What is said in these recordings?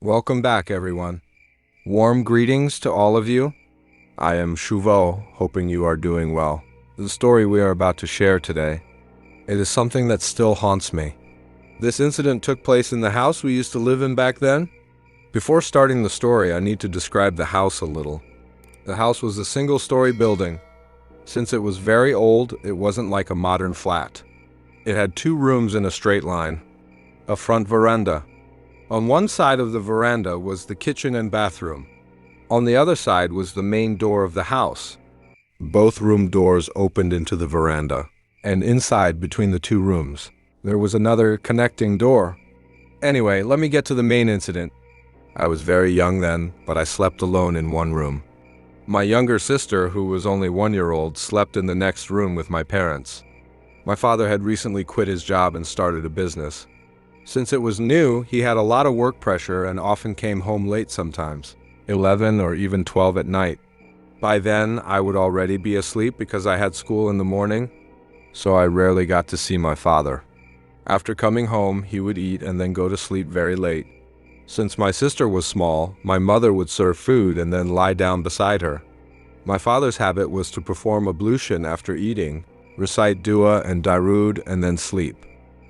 Welcome back, everyone. Warm greetings to all of you. I am Shuvo, hoping you are doing well. The story we are about to share today, it is something that still haunts me. This incident took place in the house we used to live in back then. Before starting the story, I need to describe the house a little. The house was a single-story building. Since it was very old, it wasn't like a modern flat. It had 2 rooms in a straight line, a front veranda. On one side of the veranda was the kitchen and bathroom. On the other side was the main door of the house. Both room doors opened into the veranda, and inside between the 2 rooms, there was another connecting door. Anyway, let me get to the main incident. I was very young then, but I slept alone in one room. My younger sister, who was only 1-year-old, slept in the next room with my parents. My father had recently quit his job and started a business. Since it was new, he had a lot of work pressure and often came home late sometimes, 11 or even 12 at night. By then, I would already be asleep because I had school in the morning, so I rarely got to see my father. After coming home, he would eat and then go to sleep very late. Since my sister was small, my mother would serve food and then lie down beside her. My father's habit was to perform ablution after eating, recite dua and darud, and then sleep.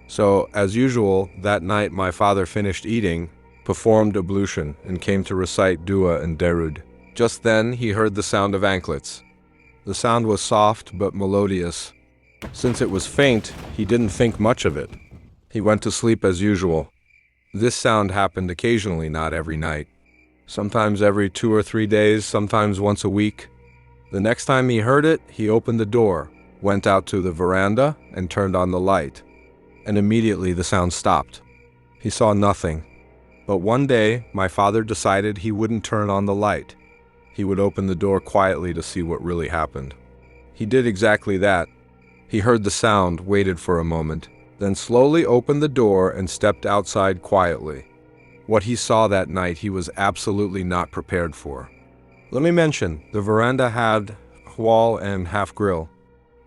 So, as usual, that night my father finished eating, performed ablution, and came to recite dua and darud. Just then, he heard the sound of anklets. The sound was soft but melodious. Since it was faint, he didn't think much of it. He went to sleep as usual. This sound happened occasionally, not every night. Sometimes every 2 or 3 days, sometimes once a week. The next time he heard it, he opened the door, went out to the veranda, and turned on the light. And immediately the sound stopped. He saw nothing. But one day, my father decided he wouldn't turn on the light. He would open the door quietly to see what really happened. He did exactly that. He heard the sound, waited for a moment, then slowly opened the door and stepped outside quietly. What he saw that night he was absolutely not prepared for. Let me mention, the veranda had wall and half grill.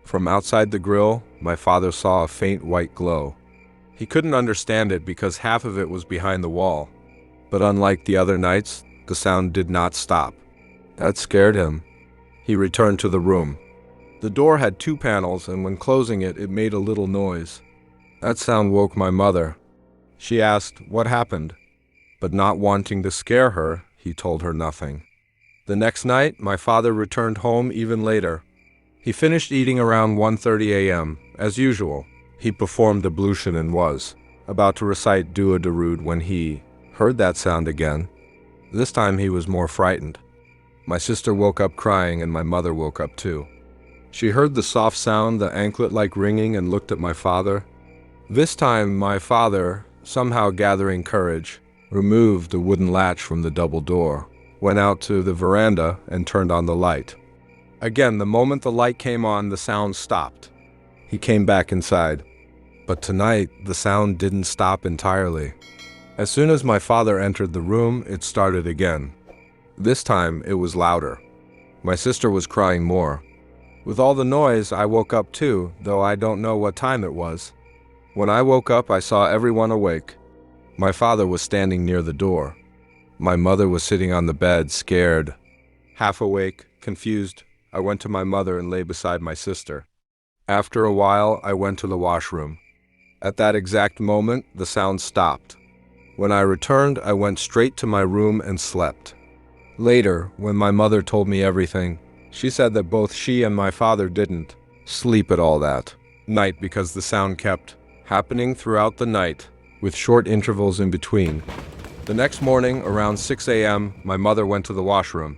From outside the grill, my father saw a faint white glow. He couldn't understand it because half of it was behind the wall. But unlike the other nights, the sound did not stop. That scared him. He returned to the room. The door had 2 panels, and when closing it, it made a little noise. That sound woke my mother. She asked what happened, but not wanting to scare her, he told her nothing. The next night, my father returned home even later. He finished eating around 1:30 a.m. As usual, he performed ablution and was about to recite dua darud when he heard that sound again. This time he was more frightened. My sister woke up crying and my mother woke up too. She heard the soft sound, the anklet-like ringing, and looked at my father. This time my father, somehow gathering courage, removed the wooden latch from the double door, went out to the veranda and turned on the light. Again, the moment the light came on, the sound stopped. He came back inside. But tonight, the sound didn't stop entirely. As soon as my father entered the room, it started again. This time, it was louder. My sister was crying more. With all the noise, I woke up too, though I don't know what time it was. When I woke up, I saw everyone awake. My father was standing near the door. My mother was sitting on the bed, scared. Half awake, confused, I went to my mother and lay beside my sister. After a while, I went to the washroom. At that exact moment, the sound stopped. When I returned, I went straight to my room and slept. Later, when my mother told me everything, she said that both she and my father didn't sleep at all that night because the sound kept happening throughout the night, with short intervals in between. The next morning, around 6 a.m., my mother went to the washroom.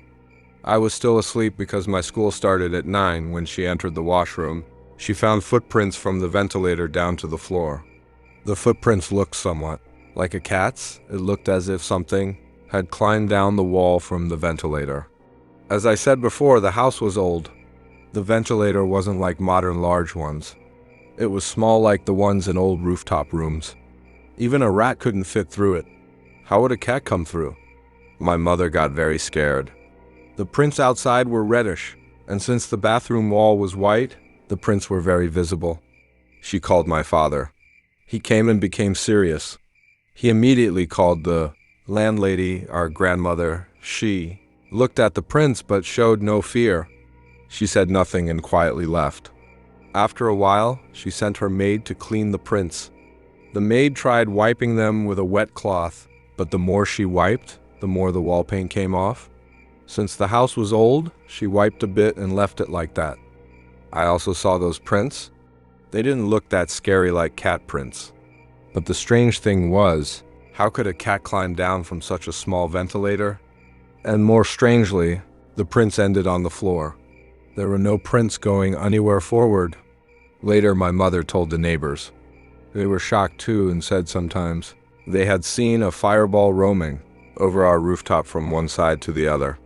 I was still asleep because my school started at 9 when she entered the washroom. She found footprints from the ventilator down to the floor. The footprints looked somewhat like a cat's. It looked as if something had climbed down the wall from the ventilator. As I said before, the house was old. The ventilator wasn't like modern large ones. It was small like the ones in old rooftop rooms. Even a rat couldn't fit through it. How would a cat come through? My mother got very scared. The prints outside were reddish, and since the bathroom wall was white, the prints were very visible. She called my father. He came and became serious. He immediately called the Landlady, our grandmother, she looked at the prints but showed no fear. She said nothing and quietly left. After a while, she sent her maid to clean the prints. The maid tried wiping them with a wet cloth, but the more she wiped, the more the wall paint came off. Since the house was old, she wiped a bit and left it like that. I also saw those prints. They didn't look that scary like cat prints. But the strange thing was, how could a cat climb down from such a small ventilator? And more strangely, the prints ended on the floor. There were no prints going anywhere forward. Later, my mother told the neighbors. They were shocked too and said sometimes they had seen a fireball roaming over our rooftop from one side to the other.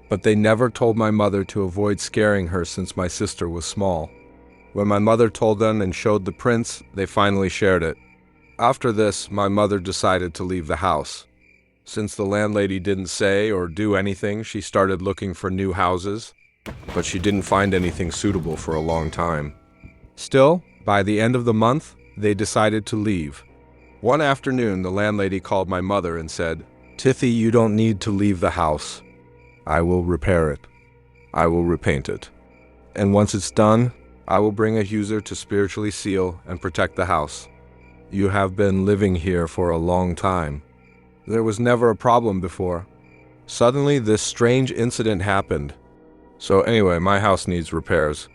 But they never told my mother to avoid scaring her since my sister was small. When my mother told them and showed the prints, they finally shared it. After this, my mother decided to leave the house. Since the landlady didn't say or do anything, she started looking for new houses, but she didn't find anything suitable for a long time. Still, by the end of the month, they decided to leave. One afternoon, the landlady called my mother and said, "Tiffy, you don't need to leave the house. I will repair it. I will repaint it. And once it's done, I will bring a Huzur to spiritually seal and protect the house. You have been living here for a long time. There was never a problem before. Suddenly, this strange incident happened. So anyway, my house needs repairs.